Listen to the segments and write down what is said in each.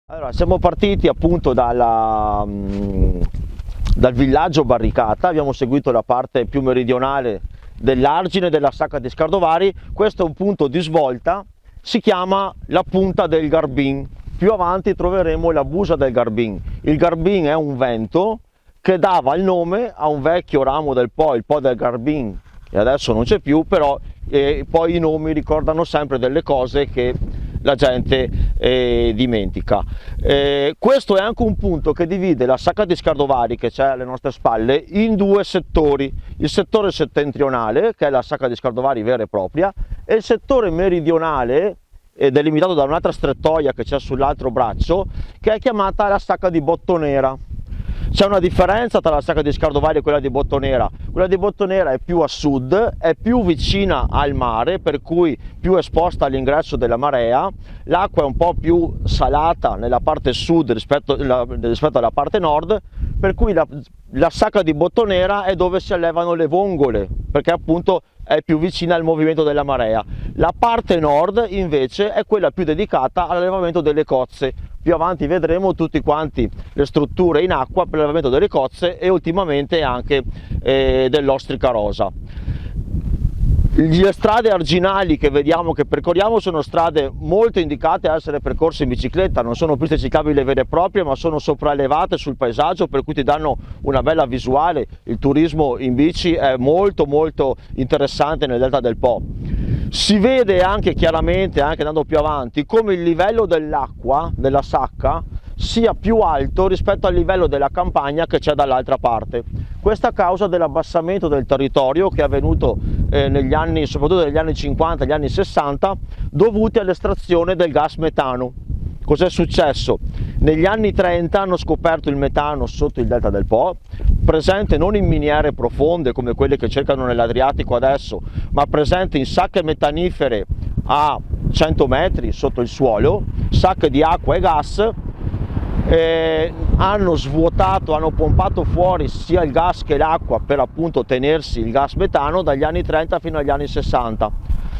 Allora, siamo partiti appunto dal villaggio Barricata, abbiamo seguito la parte più meridionale dell'argine della Sacca di Scardovari. Questo è un punto di svolta, si chiama la punta del Garbin. Più avanti troveremo la busa del Garbin. Il Garbin è un vento che dava il nome a un vecchio ramo del Po, il Po del Garbin, e adesso non c'è più, però poi i nomi ricordano sempre delle cose che la gente dimentica. Questo è anche un punto che divide la Sacca di Scardovari, che c'è alle nostre spalle, in due settori: il settore settentrionale, che è la Sacca di Scardovari vera e propria, e il settore meridionale, delimitato da un'altra strettoia che c'è sull'altro braccio, che è chiamata la Sacca di Bottonera. C'è una differenza tra la Sacca di Scardovari e quella di Bottonera. Quella di Bottonera è più a sud, è più vicina al mare, per cui più esposta all'ingresso della marea. L'acqua è un po' più salata nella parte sud rispetto alla parte nord, per cui la Sacca di Bottonera è dove si allevano le vongole, perché appunto è più vicina al movimento della marea. La parte nord invece è quella più dedicata all'allevamento delle cozze. Più avanti vedremo tutti quanti le strutture in acqua per l'allevamento delle cozze e ultimamente anche dell'ostrica rosa. Le strade arginali che vediamo, che percorriamo, sono strade molto indicate a essere percorse in bicicletta, non sono piste ciclabili vere e proprie, ma sono sopraelevate sul paesaggio, per cui ti danno una bella visuale. Il turismo in bici è molto interessante nel delta del Po. Si vede anche chiaramente, anche andando più avanti, come il livello dell'acqua della Sacca sia più alto rispetto al livello della campagna che c'è dall'altra parte. Questo a causa dell'abbassamento del territorio che è avvenuto negli anni, soprattutto negli anni 50 e gli anni 60, dovuti all'estrazione del gas metano. Cos'è successo? Negli anni 30 hanno scoperto il metano sotto il delta del Po, presente non in miniere profonde come quelle che cercano nell'Adriatico adesso, ma presente in sacche metanifere a 100 metri sotto il suolo, sacche di acqua e gas. Hanno svuotato, hanno pompato fuori sia il gas che l'acqua per appunto tenersi il gas metano dagli anni 30 fino agli anni 60.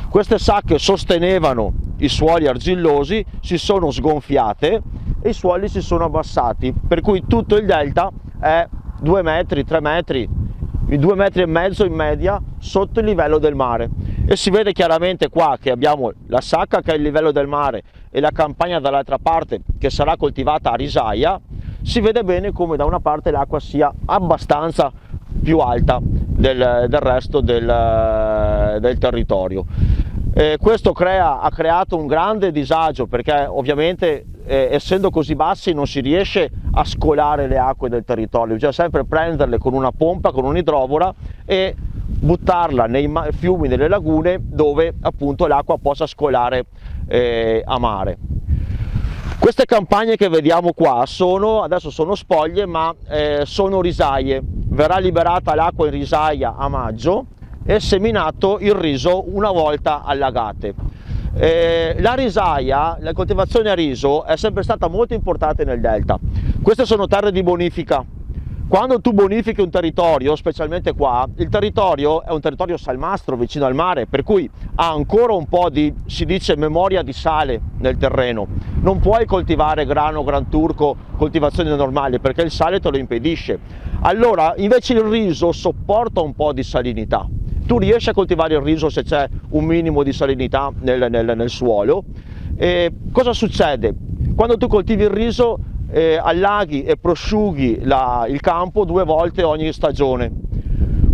Queste sacche sostenevano i suoli argillosi, si sono sgonfiate e i suoli si sono abbassati, per cui tutto il delta è 2 metri, 3 metri, 2 metri e mezzo in media sotto il livello del mare. E si vede chiaramente qua che abbiamo la Sacca che è il livello del mare e la campagna dall'altra parte che sarà coltivata a risaia. Si vede bene come da una parte l'acqua sia abbastanza più alta del resto del territorio. Questo ha creato un grande disagio, perché ovviamente essendo così bassi non si riesce a scolare le acque del territorio, bisogna sempre prenderle con una pompa, con un'idrovora, e buttarla nei fiumi, nelle lagune, dove appunto l'acqua possa scolare a mare. Queste campagne che vediamo qua adesso sono spoglie, ma sono risaie. Verrà liberata l'acqua in risaia a maggio e seminato il riso una volta allagate. La risaia, la coltivazione a riso è sempre stata molto importante nel delta. Queste sono terre di bonifica. Quando tu bonifichi un territorio, specialmente qua, il territorio è un territorio salmastro vicino al mare, per cui ha ancora un po' di, si dice, memoria di sale nel terreno. Non puoi coltivare grano, gran turco, coltivazioni normali, perché il sale te lo impedisce. Allora, invece il riso sopporta un po' di salinità. Tu riesci a coltivare il riso se c'è un minimo di salinità nel suolo. E cosa succede? Quando tu coltivi il riso, allaghi e prosciughi il campo 2 volte ogni stagione.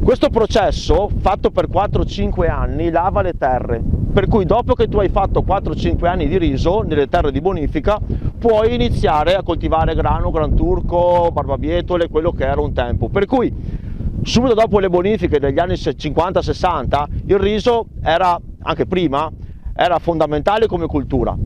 Questo processo, fatto per 4-5 anni, lava le terre, per cui dopo che tu hai fatto 4-5 anni di riso nelle terre di bonifica, puoi iniziare a coltivare grano, gran turco, barbabietole, quello che era un tempo. Per cui subito dopo le bonifiche degli anni 50-60 il riso era, anche prima, era fondamentale come cultura.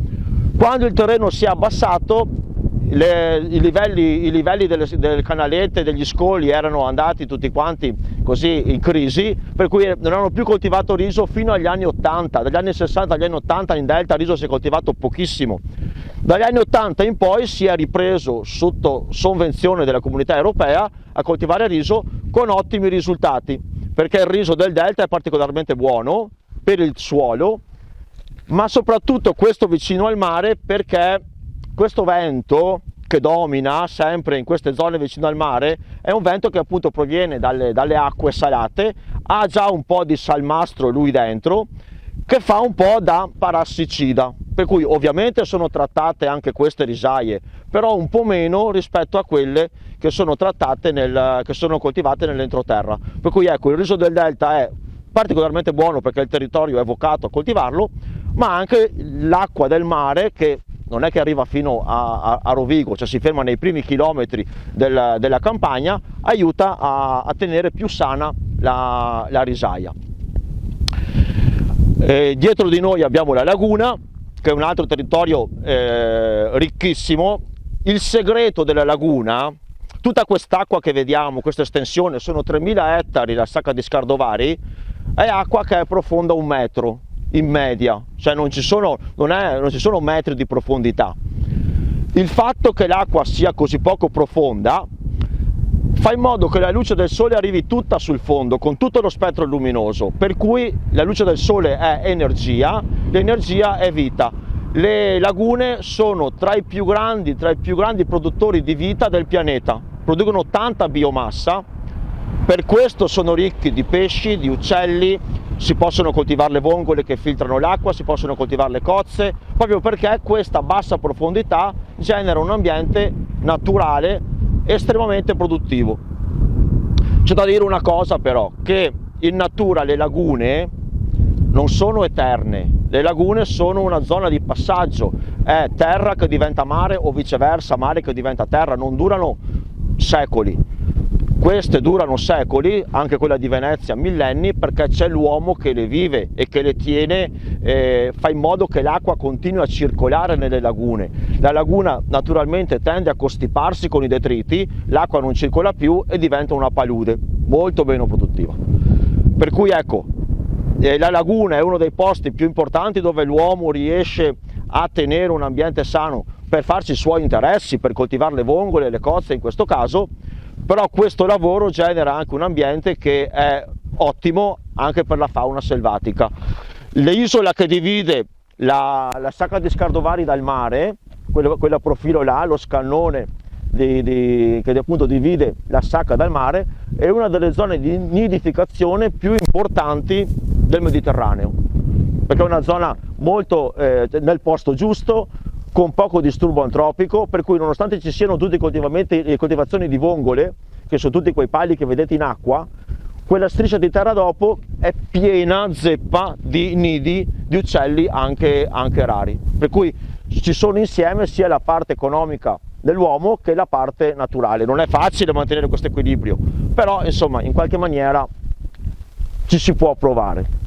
Quando il terreno si è abbassato, i livelli delle canalette, degli scoli erano andati tutti quanti così in crisi, per cui non hanno più coltivato riso fino agli anni 80. Dagli anni 60 agli anni 80 in delta il riso si è coltivato pochissimo. Dagli anni 80 in poi si è ripreso, sotto sovvenzione della Comunità Europea, a coltivare riso con ottimi risultati, perché il riso del delta è particolarmente buono per il suolo, ma soprattutto questo vicino al mare, perché questo vento che domina sempre in queste zone vicino al mare è un vento che appunto proviene dalle acque salate, ha già un po' di salmastro lui dentro, che fa un po' da parassicida, per cui ovviamente sono trattate anche queste risaie, però un po' meno rispetto a quelle che sono trattate che sono coltivate nell'entroterra. Per cui ecco, il riso del delta è particolarmente buono perché il territorio è vocato a coltivarlo, ma anche l'acqua del mare, che non è che arriva fino a Rovigo, cioè si ferma nei primi chilometri della campagna, aiuta a tenere più sana la risaia. Dietro di noi abbiamo la laguna, che è un altro territorio ricchissimo. Il segreto della laguna, tutta quest'acqua che vediamo, questa estensione, sono 3000 ettari la Sacca di Scardovari, è acqua che è profonda 1 metro in media, cioè non ci sono metri di profondità. Il fatto che l'acqua sia così poco profonda fa in modo che la luce del sole arrivi tutta sul fondo con tutto lo spettro luminoso, per cui la luce del sole è energia, l'energia è vita. Le lagune sono tra i più grandi produttori di vita del pianeta, producono tanta biomassa, per questo sono ricchi di pesci, di uccelli, si possono coltivare le vongole che filtrano l'acqua, si possono coltivare le cozze, proprio perché questa bassa profondità genera un ambiente naturale estremamente produttivo. C'è da dire una cosa però, che in natura le lagune non sono eterne, le lagune sono una zona di passaggio, è terra che diventa mare o viceversa, mare che diventa terra, non durano secoli. Queste durano secoli, anche quella di Venezia millenni, perché c'è l'uomo che le vive e che le tiene, fa in modo che l'acqua continui a circolare nelle lagune. La laguna naturalmente tende a costiparsi con i detriti, l'acqua non circola più e diventa una palude molto meno produttiva. Per cui ecco, la laguna è uno dei posti più importanti dove l'uomo riesce a tenere un ambiente sano per farci i suoi interessi, per coltivare le vongole, le cozze in questo caso, però questo lavoro genera anche un ambiente che è ottimo anche per la fauna selvatica. L'isola che divide la Sacca di Scardovari dal mare, quella profilo là, lo scannone che appunto divide la Sacca dal mare, è una delle zone di nidificazione più importanti del Mediterraneo, perché è una zona molto nel posto giusto, con poco disturbo antropico, per cui nonostante ci siano tutte le coltivazioni di vongole, che sono tutti quei pali che vedete in acqua, quella striscia di terra dopo è piena zeppa di nidi di uccelli anche rari, per cui ci sono insieme sia la parte economica dell'uomo che la parte naturale. Non è facile mantenere questo equilibrio, però insomma in qualche maniera ci si può provare.